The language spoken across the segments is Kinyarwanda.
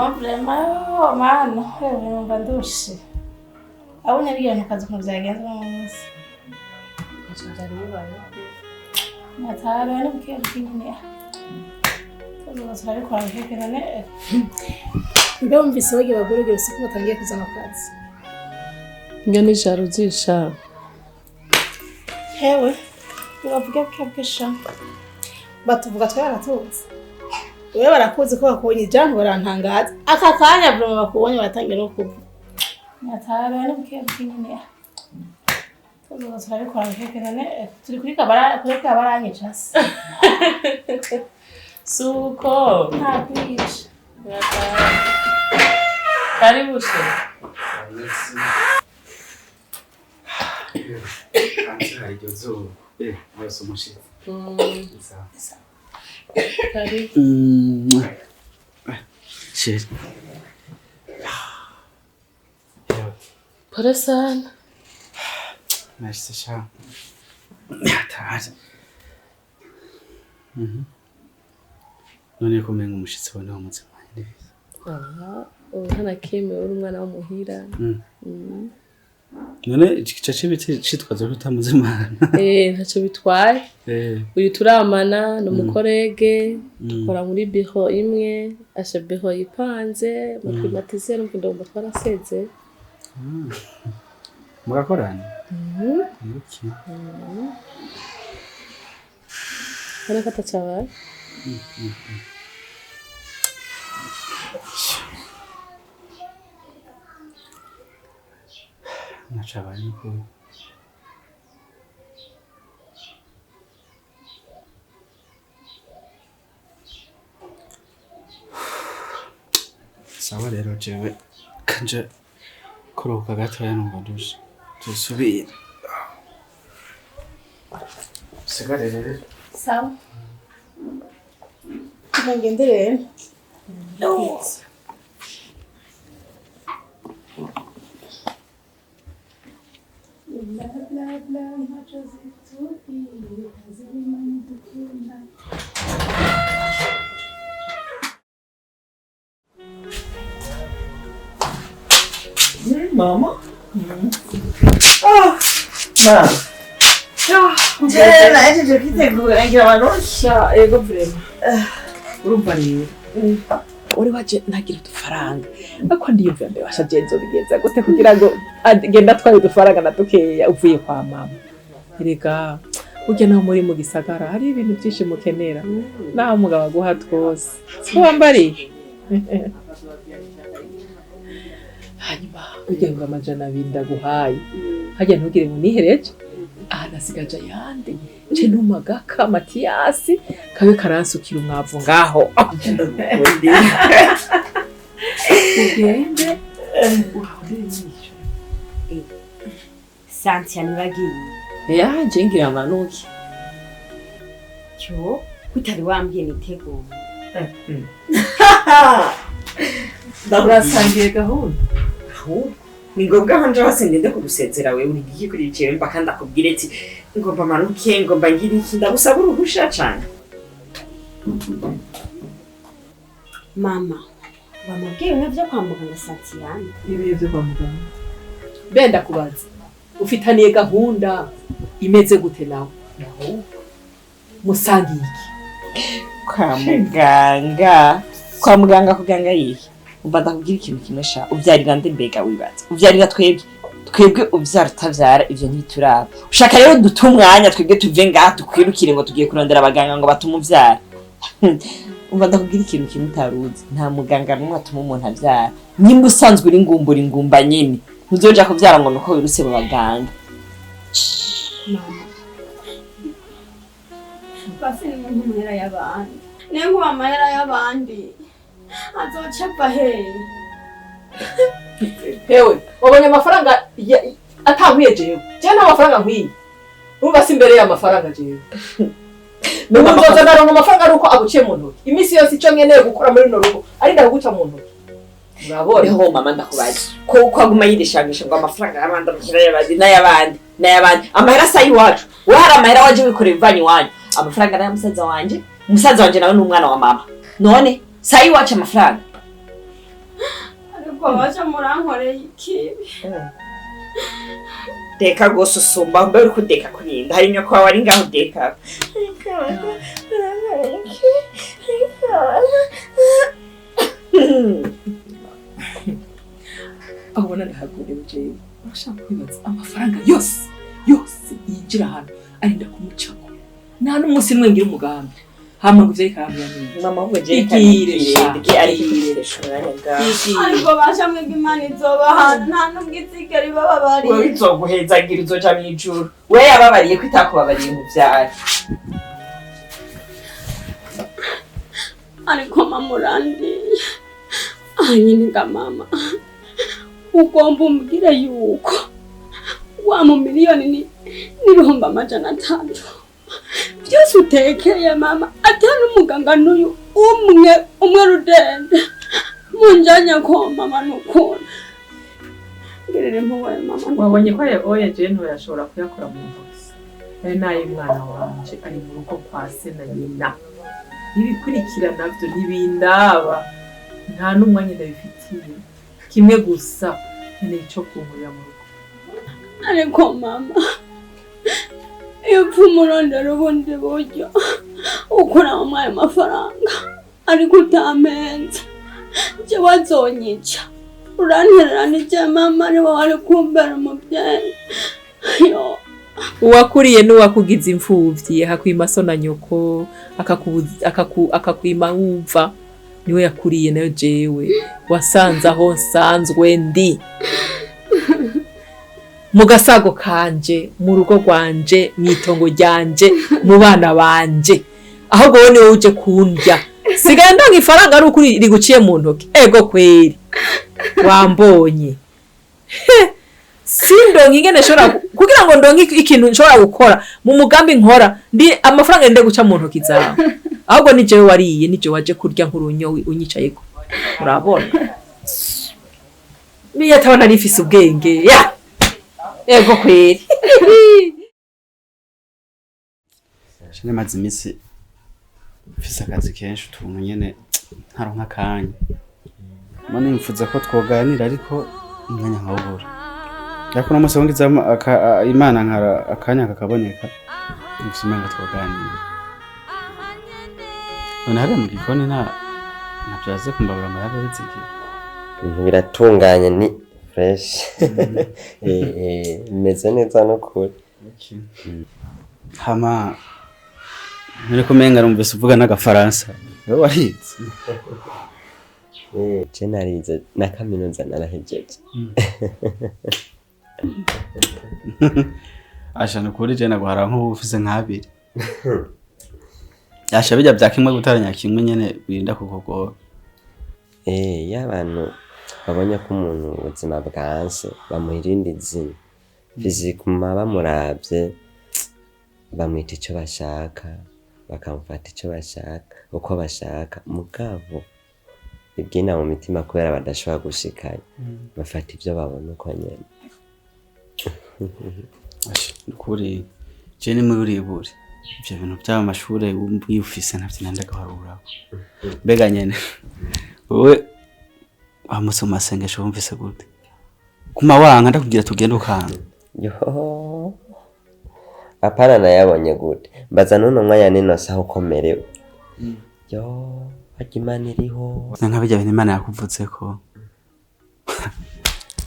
Problema, mano, numva ndushe. Abonye bigenda kazi ku byagenze umunsi. Cyari bibaye. Natara ni bukeye. Tuzoza kwa hekene. Ndumvise bagi bagurugera usiku batangiye kuzana kazi. Ngani jaro zisha. Hewe, bavuga kebwesha. Batuvuga twaratunze. Wewe barakuze ko bakubonye ijambo barantangaza. Aka kanya bro bakubonye baratangira no kuva. Natara ni bukeye. Tuzoza kwa hekene. Turi kuri kabaranyica. Suko. Nta kwica. Karibu she. Kansa ijozo. Waso mushi. Sawa. Karibu. She. Pole sana. Merci sha. Taje. None kumenga umushitsi wone wamutse mwande. Hana keme uri umwana w'umuhira. None igice biti citwaza utamuze mana. Ntacyo bitwaye. Uyu turamana no mukorege dukora muri biho imwe asha biho yipanze mu klimatiser no ndomba twaraseze. Mugakorana? Okay. Hana kata chawa. Nachabaye ko sawa rero jewe kanje kuruhuka gatoya numva ndushe tusubire sigare rero Sawa. Tunaendelea. No. Bla bla bla machozi tupi kazima nitukunda. Mama. Na. Jena eje kitegura ngira barosha ego vrema. Urumva ni. Uri waje nagira udufaranga. Ako ndiyumva mbe washajenzo bigeza gute kugira ngo agenda twari udufaranga natukeya uvuye kwa mama. Erega ujya naho muri mu gisagara hari ibintu byinshi mukenera. Naho mugabo aguha twose. Wambari. Hanyuma ujya ngo amajana binda guhaye. Hajya ntugire ngo nihereje. Nasigaje yande ce numagaka Matiyasi kabe karansukira umwavu ngaho ugende uhaurenicho Santi anibagiye yaje ngira amanuki cyo kutari wambye nitego ndaburasangiye gahunda ni ngombwa hanje wasendende kugusezera wewe uri giki kuri cyewe mpaka ndakubwire ati ngomba manuke ngomba ngira iki ndagusaba uruhusha cyane mama bamubwiye navyo kwa muganga Satiyani ibiye byo kwa muganga benda kubaza ufitaniye gahunda imeze gute nawe musangiye iki kwa muganga kuganga yihe umva ndakubwira ikintu kimwe sha uvyarira nde mbega wibaza uvyarira twebwe uvyara utavyara ivyo ntituraba ushaka rero dutumwanya twebwe tuve ngaha tukwirukire ngo tugiye kurondera abaganga ngo batumuvyara umva ndakubwira ikintu kimwe utaruzi nta muganga n'umwe atuma umuntu avyara nimba usanzwe uri ingumba nyene ntuzoja kuvyara ngo nuko wiruse mu baganga mama basi ni muhera y'abandi nengo amahera y'abandi azochapa hewe wabonye amafaranga atankuye jewe nta mafaranga nkwiye numva si imbere y'amafaranga jewe nuko nzoza ndaronka amafaranga ari uko aguciye mu ntoki imisi yose icyo nkeneye gukora muri no rugo ari ndaguca mu ntoki urabona ho mama ndakubaza ko kwaguma yidishangisha ngo amafaranga y'abandi abukira y'abandi n'ayabandi amahera sayi wacu we hari amahera waje wikorera ivanye wanyu amafaranga na musaza wanje nawe n'umwana wa mama none sayi wacu amafaranga ariko baje murankoreye ikibi. Deka gose usumba mbe uri kudeka kurinda hari nyoko wawe ari ngaho deka. aho narahaguriwe jewe bashaka kwibaza amafaranga yose yinjira hano arinda kumucako nta n'umunsi nimwe ngira umugambi hama ngo ivyo karambira nini mama ngo je ariko baje mwebwe Imana izobahana nta n'ubwizigari bababariye. wewe izoguhezagira uzoja mw'ijuru we yababariye ko itakubabariye mu vyari. Ariko mama urandiye nyine nga mama ugomba umbwire yuko wa mu miliyoni n'ibihumbi 500 byose utekeye mama atari umuganga n'uyu umwe rudende munjanya ko mama nukunda ngirire mpuwe mama wabonye ko oya je ntoyashobora kuyakora mu ntoki ari nayo mwana wanje ari mu rugo kwa se na nyina ibikurikira navyo ntibindaba nta n'umwanya ndabifitiye kimwe gusa ni ico kumurira mu rugo. ariko mama iyo pfumurondera ubundi buryo ukura mu mwayo mafaranga ariko utamenze je wazonyica urantererana ije mama ari wowe ari kumbera umuvyeyi. Uwakuriye n'uwakugize imfuvyi hakwima so na nyoko akakwima wumva niwe yakuriye nayo jewe wasanze aho nsanzwe ndi mu gasago kanje mu rugo rwanje mwitongo ryanje mu bana banje ahubwo wowe niwe uje kundya sigaye ndanga ifaranga ari ukuri riguciye mu ntoki ego kweri wambonye sindonke ingene shora kugira ngo ndonke ikintu nshobora gukora mu mugambi nkora ndi amafaranga ndende guca mu ntoki zawe ahubwo ni jewe wariye ni jewe waje kurya nk'urunyo unyicayeko urabona niyo atabona rifise ubwenge ya ego kweri shine maze imisi mfise akazi kenshi utuntu nyene ntaronka akanya none mfuza ko twoganira ariko umwanya nkawubura ariko no musi ngiza Imana nkara akanya kakaboneka mfise umwanya twoganira none hari mu gikoni nabyaze kumbabura ngo habe biziki ibintu biratunganye ni fresh meze neza no kuri hama nire kumenga rumvise uvuga n'agafaransa wewe warize je narize na kaminuza narahejeje asha nukuri je naguhara nk'ufise nk'abiri yasha bijya byakimwe gutaranya kimwe nyene birinda kukugora y'abantu babonye ko umuntu ubuzima bwanse bamuhirinde izina fizikuma bamuravye bamwita icyo bashaka bakamufata icyo bashaka uko bashaka mugabo ibyina mu mitima kubera badashobora gushikanya bafata ibyo babona uko nyene kuri je ni muri buri ibyo bintu by'aba mashure wumvise navyo nandagaharura mbega nyene wowe amusoma masengesho wumvise gute kuma wanga ndakugira tugende ukanga yo apana nayabonye gute mbaza none mwanya nino saho komerewe yo Imana iriho nkabijya bintu Imana yakuvuze ko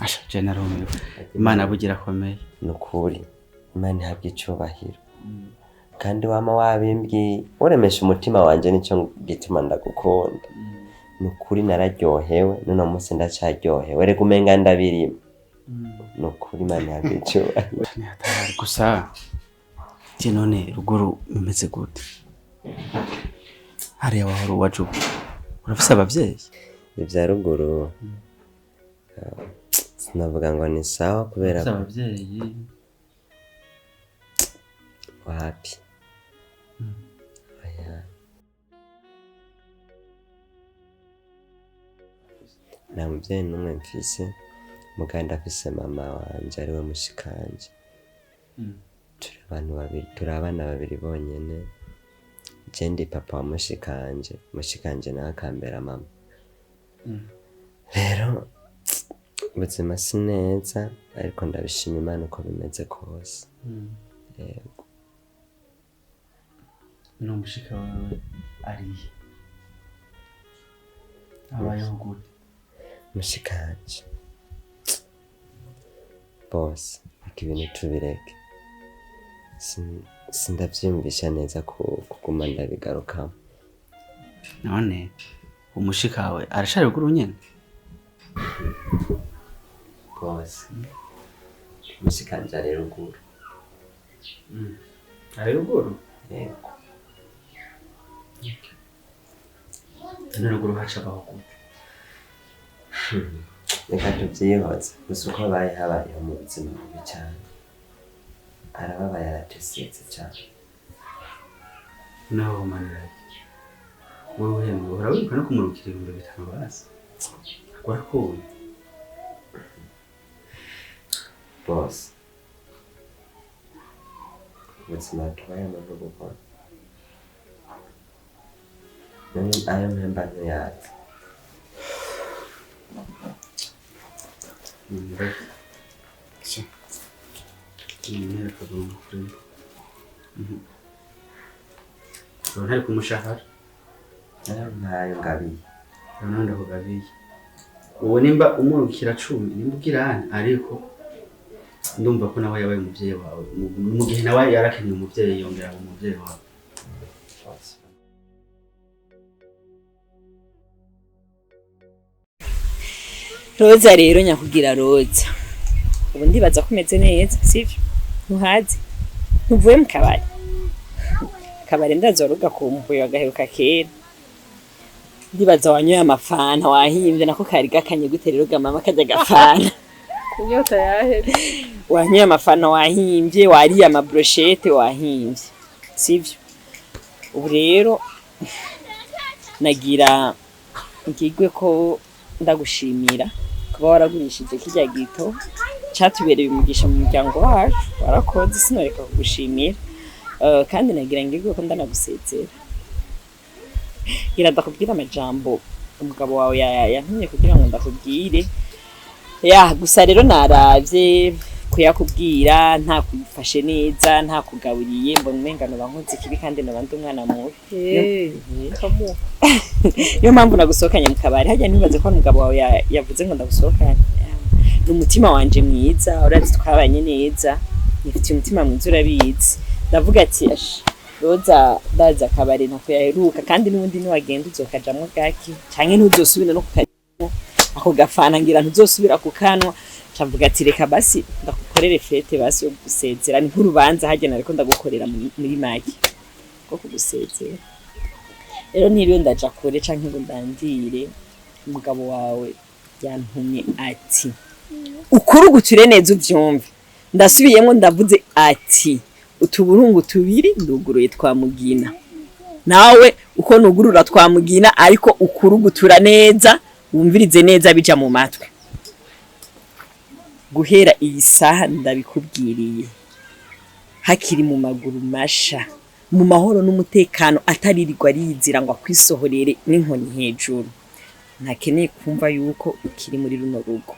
asha general Imana bugira komeye nukuri Imana ihabwa icubahiro kandi wama wabimbwi uremesha umutima wanje nico gituma ndagukunda nukuri nararyohewe none munsi ndacaryohewe reka umenga ndabirimo nukuri Imana ihabwa icubahiro gusa none ruguru bimeze gute hariya wahora wacu urafise abavyeyi ivya ruguru sinavuga ngo ni sawa kubera abavyeyi wapi aya na muvyeyi numwe mfise muganda afise mama wanje ariwe mushikanje turi abana babiri bonyene je ndi papa wa mushikanje nawe akambera mama rero ubuzima si neza ariko ndabishima Imana uko bimeze kose. Yego. No mushika wawe ariye. Abayeho gute? Mushikanje. Boss, ibintu tubireke. Sindavyumvisha neza kuguma ndabigarukamo. None umushikawe arashari ruguru nyene? Boss. Mushikanje ari ruguru. Ari ruguru? Yego. None ruguru hacabaho gute? Reka tuvyihoze gusa uko habayeho mu buzima bubi cyane. Arababaye aratesetse cyane. Naho manira. Wowe hemwe urawibuka no kumurukira ibintu bitanu basi. Akora Boss. Ubuzima tubayemo n'ubukora. Ayo mpembano yacu. Ntari kumushahara ntayo ngabiye none ndakugabiye uwo nimba umurukira 10 nimba ugirana ariko ndumva ko nawe yabaye umuvyeyi wawe mu gihe nawe yarakeneye umuvyeyi yongera umuvyeyi wawe. Roza rero nyakugira Roza ubu ndibaza ko umeze neza sivyo ntuhazi ntuvuye mu kabari ndazoruga kumvuye agaheruka kera ndibaza wanyoye amafana wahimbye nako kari gakanye gute rero mama kajya gafana kunyota yahere wanyoye amafana wahimbye wariye amabrochette wahimbye sivyo ubu rero nagira ngigwe ko ndagushimira kuba waragurishije kijya gito cyatubereye umugisha mu muryango wacu warakoze sinoreka kugushimira kandi nagira ngigwe ko ndanagusezera ndakubwira amajambo umugabo wawe yantumye kugira ngo ndakubwire gusa rero naravye kuyakubwira nta kuyifashe neza nta kugaburiye mbona umengano bankoze kibi kandi nabandi umwana mubi kamu yo mpamvu nagusohokanye mu kabari hajya nibaze ko umugabo wawe yavuze ngo ndagusohokanye n'umutima wanje mwiza urazi twabanye neza nifite umutima mwiza urabizi ndavuga ati Roza ndaza kabari nako yaheruka kandi n'ubundi niwagenda uzokajamwe gaki canke ntuzosubira no kukajamwe ako gafana ngira ntuzosubira kukanwa cavuga ati reka basi ndakukorere fete basi yo gusezera ni nk'urubanza hagena ariko ndagukorera muri maki ko kugusezera rero ntiriwe ndaja kure canke ngo ndandire umugabo wawe yantumye ati ukuruguture neza uvyumve ndasubiyemo ndavuze ati utuburungu tubiri nduguruye twamugina nawe uko nugurura twamugina ariko ukurugutura neza wumvirize neza bija mu matwe guhera iyi saha ndabikubwiriye hakiri mu maguru masha mu mahoro n'umutekano ataririrwa rizira ngo akwisohorere n'inkoni hejuru ntakeneye kumva yuko ukiri muri runo rugo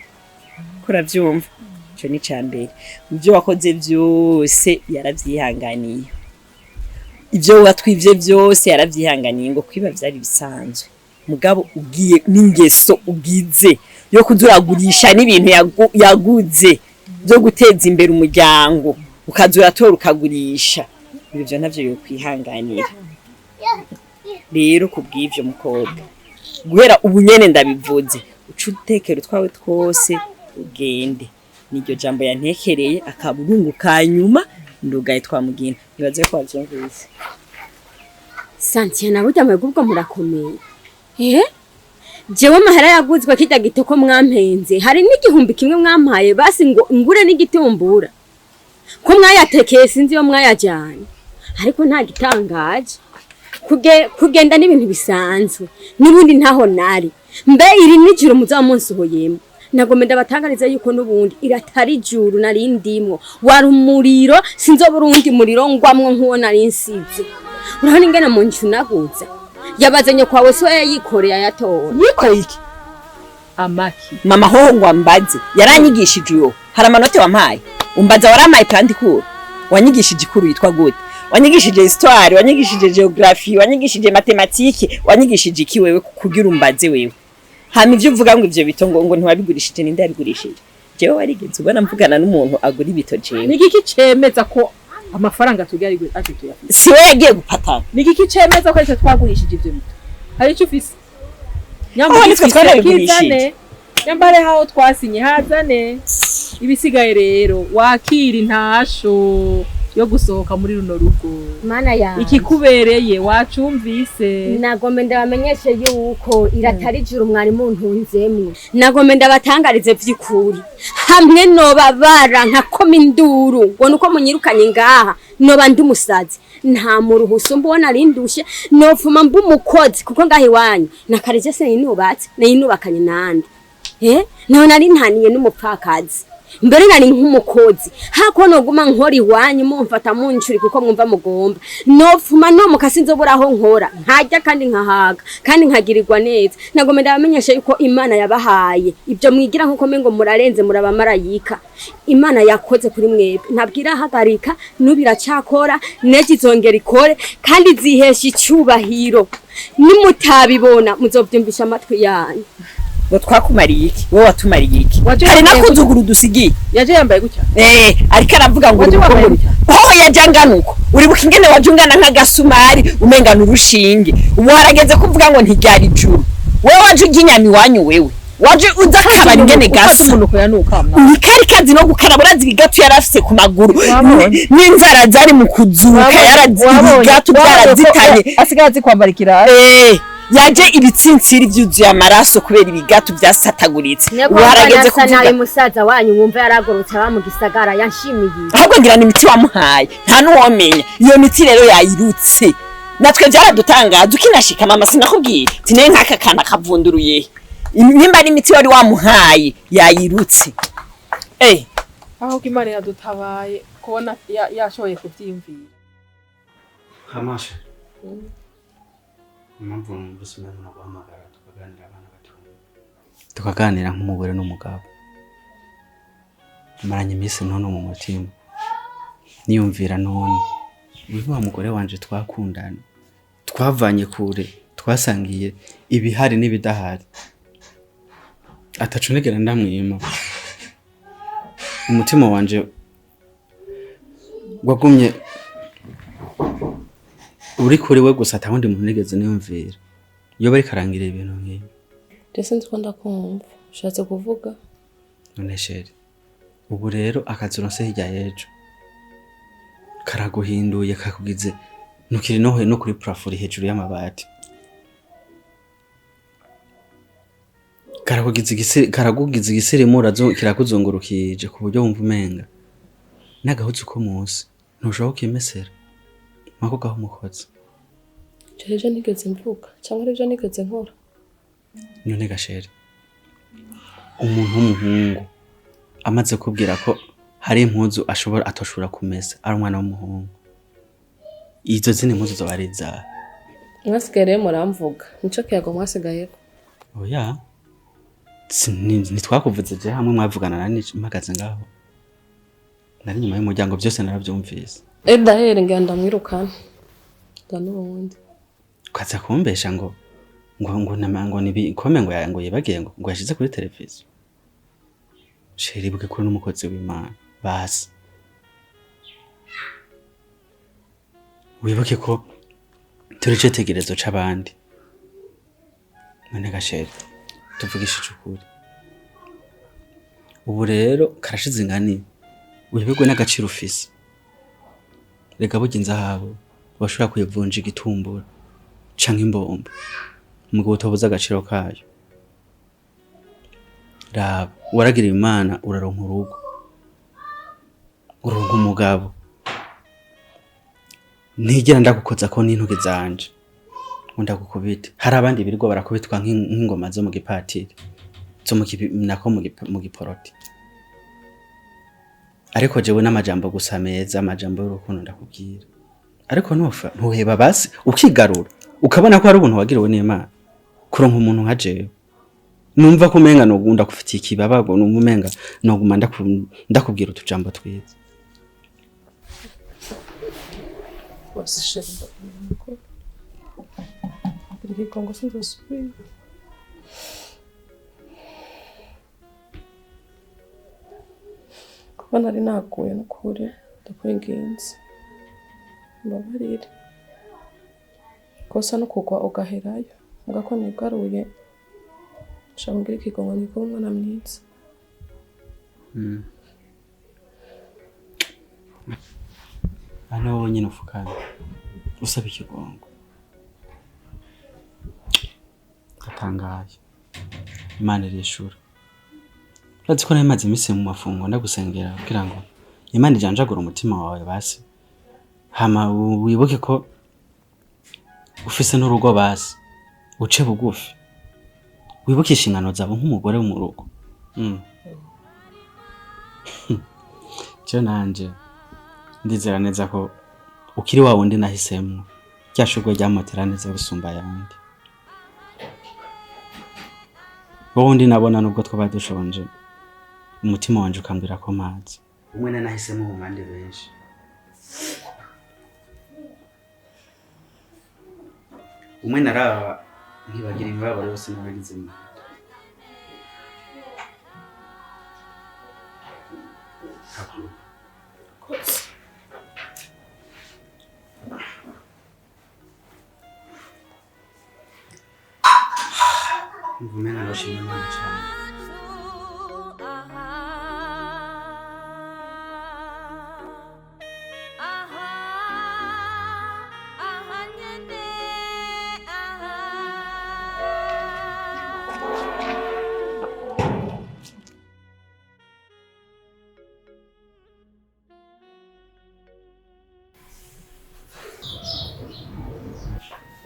kuravyumva cyo ni cyambere ibyo wakoze byose yaravyihanganiye ibyo watwivye byose yaravyihanganiye ngo kwiba byari bisanzwe mugabo ugiye n'ingeso ugize yo kuzuragurisha n'ibintu yaguze byo guteza imbere umuryango ukazuratora ukagurisha ibyo navyo yo kwihanganira rero kubw'ivyo mukobwa guhera ubunyene ndabivuze ucutekera twawe twose ugende niryo jambo yantekereye akaburungu kanyuma ndugaye twamugina nibaze ko wavyumvise Santiana burya mwebwe murakomeye jewe mahera yaguzwe kijya gitoko mwampenze hari n'igihumbi kimwe mwampaye basi ngo ngure n'igitumbura ko mwayatekeye sinzi yo mwayajyanye ariko nta gitangaje kugenda n'ibintu bisanzwe nibundi ntaho nari mbe iri nijiro muzamunsohoyemo nagomba ndabatangariza yuko nubundi iratari juru nari ndimo wari umuriro sinzobura undi muriro ngwamwo nkuwo nari nsize urabona ingene mu ncu nahuza yabazanye kwawe so yayikoreye ayatora yikoreye iki amaki mama hoho ngo ambaze yaranyigishije uwo hari amanota wampaye umbaza waramaye kandi kuru wanyigishije ikuru yitwa gute wanyigishije histoire wanyigishije geography wanyigishije mathématique wanyigishije iki wewe kugira umbaze wewe hama ivyo uvuga ngo ivyo bito ngo ntiwabigurishije ninde yabigurishije jewe warigeze ubona mvugana n'umuntu agura ibito jewe nigiki cemeza ko amafaranga tugari ati tuyafite si we yagiye gupatana nigiki cemeza ko icyo twagurishije ivyo bito hari icyo ufise nitwe twarabigurishije nyambare haho twasinye hazane ibisigaye rero wakira intasho yo gusohoka muri runo rugo mana ya ikikubereye wacumvise nagombe ndabamenyeshe yuko iratari juru mwari muntunzemwe nagombe ndabatangarize vy'ukuri hamwe nobabara nkakoma induru ngo nuko munyirukanye ngaha noba ndi umusazi nta muruhuso mbona rindushe nofuma mbumukozi kuko ngahe wanyu nakarije se ninubatse ninubakanye nande naho nari ntaniye n'umupfakazi mbere nari nk'umukozi hako noguma nkora iwanyu mumfata muncuri kuko mwumva mugomba nofuma no mukasi nzoburaho nkora ntajya kandi nkahaga kandi nkagirirwa neza nagomba ndabamenyesha yuko Imana yabahaye ibyo mwigira nkuko mengo murarenze muraba marayika Imana yakoze kuri mwebwe ntabwira hagarika nubira cyakora neje izongera ikore kandi zihesha icyubahiro nimutabibona muzobyumvisha amatwi yanyu ngo twakumariye iki wowe watumariye iki hari nakuzuguru dusigiye yaje yambaye gutya ariko aravuga ngo ho yajanganuko uri bukingene wajungana nk'agasumari umengana urushinge ubu harageze kuvuga ngo ntiryari juru wewe waje uginyami wanyu wewe waje uza kabari ngene gasa nikari kazi no gukarabura zibigatu yarafise ku maguru n'inzara zari mu kuzuka yarazibigatu byarazitanye asigaze kwambara ikirara yaje ibitsintsiri byuzuye amaraso kubera ibigatu byasataguritse warageze kuvuga musaza wanyu mwumva yaragorotse abamugisagara yanshimiye ahubwo ngira ni imiti wamuhaye nta nuwomenya iyo miti rero yayirutse natwe byaradutangaza ukinashika mama sinakubwiye tine nkaka kana kavunduruye nimba ni imiti wari wamuhaye yayirutse aho Imana yadutabaye kubona yashoboye kubyimvira hamashe impamvu mbusumira no guhamagara tukaganira abana bato tukaganira nk'umugore n'umugabo maranye iminsi none mu mutima niyumvira none uyu wa mugore wanje twakundana twavanye kure twasangiye ibihari n'ibidahari atacunegera ndamwima umutima wanje wagumye uri kuri we gusa atahundi muntu nigeze niyumvira iyo bari karangira ibintu nk'ibi ndetse ndiko ndakumva ushatse kuvuga none sheri ubu rero akazi uronse hirya y'ejo karaguhinduye kakugize nukiri no kuri plafond hejuru y'amabati karagugize igiseremura kirakuzungurukije ku buryo wumva umenga n'agahuzu ko munsi ntushobora kukimesera mako gaho umukozi jeje nigeze mvuga cyangwa rije nigeze nkora none gasheri umuntu w'umuhungu amaze kubwira ko hari impuzu atoshobora kumesa ari umwana w'umuhungu izo zine impuzu zo bari za mwasigaye muramvuga nico kiyago mwasigayeko oya nitwakuvuze je hamwe mwavugana nani mpagaze ngaho nari nyuma y'umuryango byose narabyumvise edahere ngenda mwirukana ndanubundi kaza kumbesha ngo nibikome ngo yibagiye ngo yashize kuri televiziyo sheri buke kuri n'umukozi w'Imana basi wibuke ko turi cyetegerezo c'abandi none gasheri tuvugishije ukuri ubu rero karashize ingani uyibegwe n'agaciro ufise rega buginza habo bashobora kuyivunja igitumbura canke imbombo umugabo utobuza agaciro kayo raba waragira Imana uraronka urugo uronka umugabo ntigera ndagukoza ko n'intuge zanje ndagukubita hari abandi birirwa barakubitwa nk'ingoma zo mu gipatiri zo mu giporoti ariko jewe n'amajambo gusa meza amajambo y'urukundo ndakubwira ariko ntuheba basi ukigarura ukabona ko hari ubuntu wagiriwe n'Imana kuronka umuntu nka jewe numva ko umenga no gunda kufitiye ikibabago numva umenga no guma ndakubwira utujambo twiza bose sheri ko ndi kongo sinzosubira kuba nari naguye n'ukuri ndakwinginze mbabarire kosa no kugwa ugaherayo mbwa ko nigaruye nshaka ngira ikigongo niko umwana mwiza ano wowe nyine ufukana usaba ikigongo gatangaye Imana irishura urazi ko namaze iminsi mu mafungo ndagusengera kugira ngo Imana ijanjagura umutima wawe basi hama wibuke ko ufise n'urugo basi uce bugufi wibuke inshingano zawe nk'umugore wo mu rugo cyo nanje ndizera neza ko ukiri wa wundi nahisemo ryashurwe ryamotera neza gusumba yandi wowe nabona nubwo twaba dushonje umutima wanje ukambwira ko mazi umwe nahisemo mu bandi benshi umwe naraba ntibagira imibabaro yose nabagize mu Ngumena nashimye Imana cyane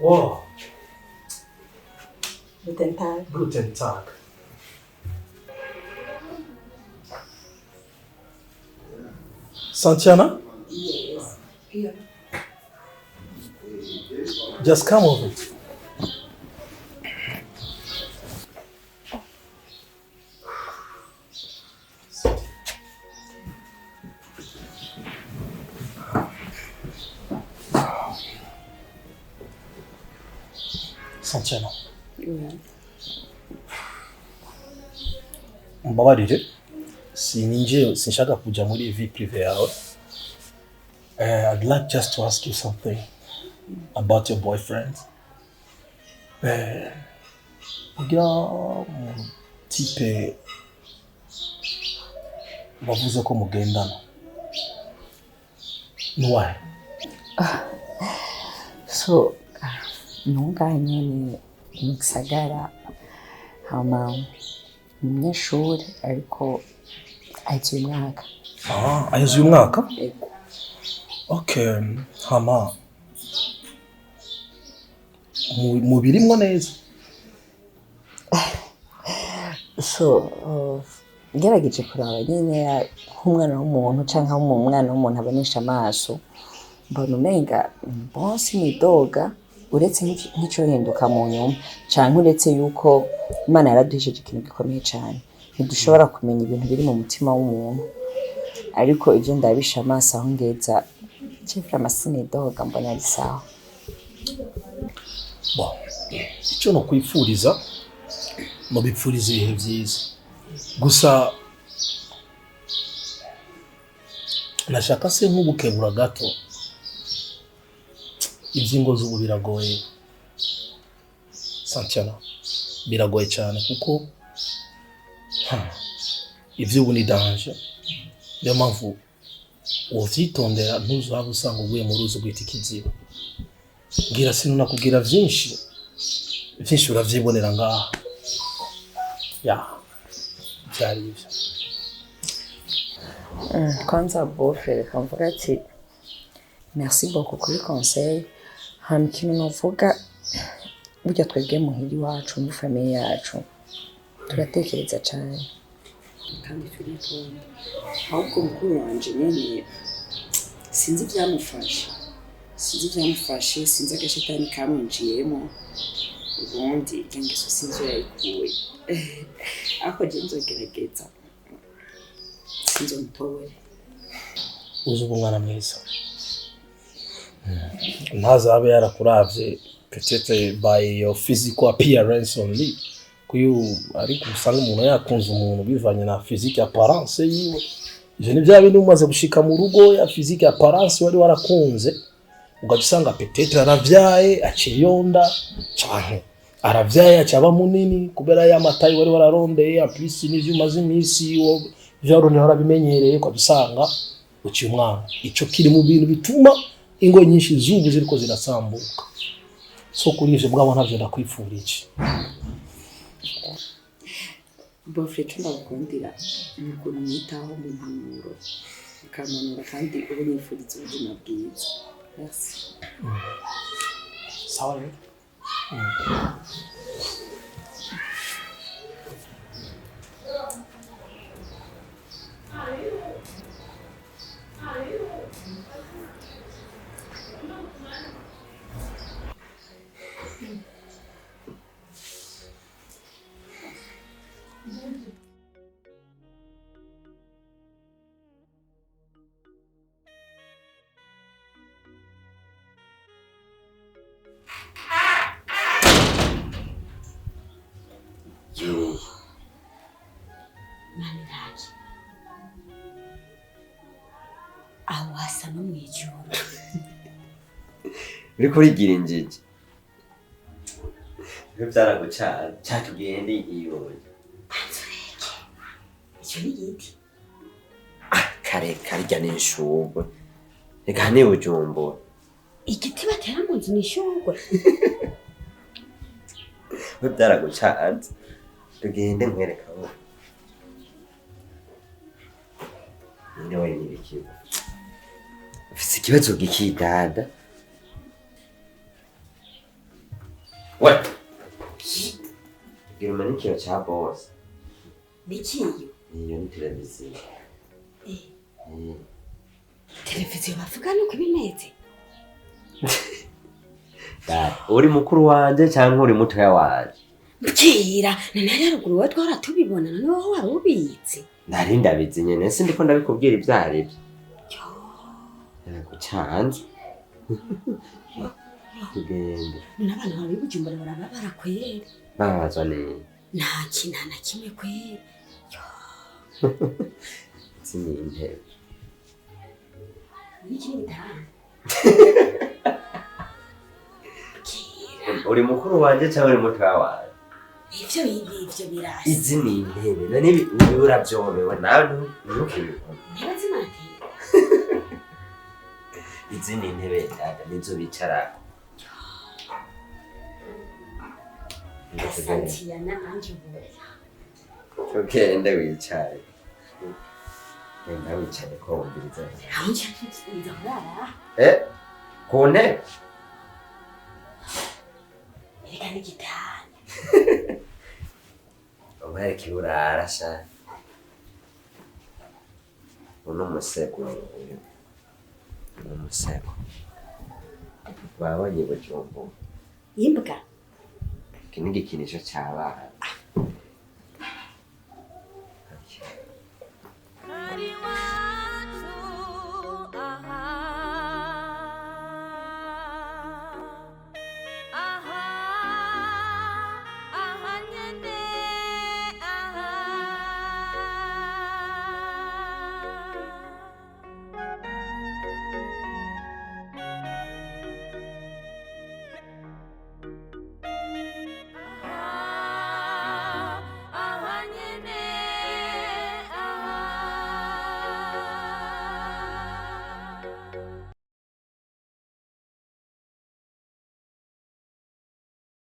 Wow. Guten Tag. Guten Tag. Santiana? Yes. Here. Just come over. Santiana. Mbabarire sinshaka kuja muri vie privé yawe. I'd like just to ask you something about your boyfriend. Ugira type bavuze ko mugendana. Why? So ntunganye mu gisagara hama umunyeshuri ariko ahize umwaka. Ahize umwaka? Okay, hama mubirimwo neza. So ngerageje kuraba nyine nk'umwana w'umuntu canke umwana w'umuntu abonesha amaso mbona umenga bosi nidoga uretse nk'icyo hinduka mu nyuma canke uretse yuko Imana yaraduhishije ikintu gikomeye cyane ntidushobora kumenya ibintu biri mu mutima w'umuntu ariko ibyo ndabisha amaso aho ngeza cyifra amasine doga mbona ari sawa. Bon, icyo no kwifuriza no bipfuriza ibihe byiza gusa nashaka se nk'ubukebura gato ibyingo z'ubu biragoye Santiana biragoye cyane kuko iby'ubu ni danger niyo mpamvu uvyitondera ntuzaba usanga uguye mu ruzi rwita ikiziba ngira sinunakubwira byinshi uravyibonera ngaha ya byari ibyo. Kwanza bofe reka mvuga ati merci beaucoup kuri conseil. Hano ikintu novuga burya twebwe muhiri wacu muri famille yacu turatekereza cyane kandi turitonda ahubwo mukuru wanje nyene sinzi byamufashe sinzi agashetani kamwinjiyemo ubundi iryo ngeso sinzi yayikuye ariko je nzogerageza sinzomutowere uzi umwana mwiza ntazabe yarakuravye peut-être by your physical appearance only kuyu ariko usanga umuntu yakunze umuntu bivanye na physique apparence yiwe je ni bya bintu umaze gushika mu rugo ya physique apparence wari warakunze ugasanga peut-être aravyaye aciyonda canke aravyaye acaba munini kubera ya matayi wari wararondeye apisi n'ivyuma z'imisi wo vyarone warabimenyereye ko dusanga uci umwana ico kiri mu bintu bituma ingo nyinshi zubu ziriko zirasambuka so kuri ivyo bwabo ntavyo ndakwifurije boyfriend ndagukundira ukuntu mwitaho mu mpanuro ukamanura kandi ubu nifuriza ubuzima bwiza merci sawa rero Maniraje aho hasa no mwijuru uriko urigira injiji byaragucana cyatugende iyoye icyo ni giti kare karya n'ishugwe reka ni Bujumbura igiti batera mu nzu n'ishugwe byaragucana tugende nkwereka aho niwe nibikiwe ufite ikibazo gikidada what gira manikiro cha boss nikiyo iyo ni televiziyo televiziyo bavuga nuko bimeze uri mukuru wanje cyangwa uri mutoya wanje mbwira nari haruguru wa twaratubibona noneho wari ubitse nari ndabizi nyene sindiko ndabikubwira ivyari byo yaragucanze tugende n'abana bari Bujumbura barabara kwere babazwa neza nta kintu na kimwe kwere sini intebe n'ikindi gitanda uri mukuru wanje cyangwa uri mutoya wanje ivyo birasi izi ni intebe none urabyobewe nawe ntukibikora ntebe zimate izi ni intebe dada nizo bicarako Asantiyana anje ubuya tugende wicare enda wicare ko wumviriza anje nza kurara ku ntebe reka n'igitanda umwereke urara sha uno musego uno musego babonye Bujumbura imbwa iki ni igikinisho cy'abana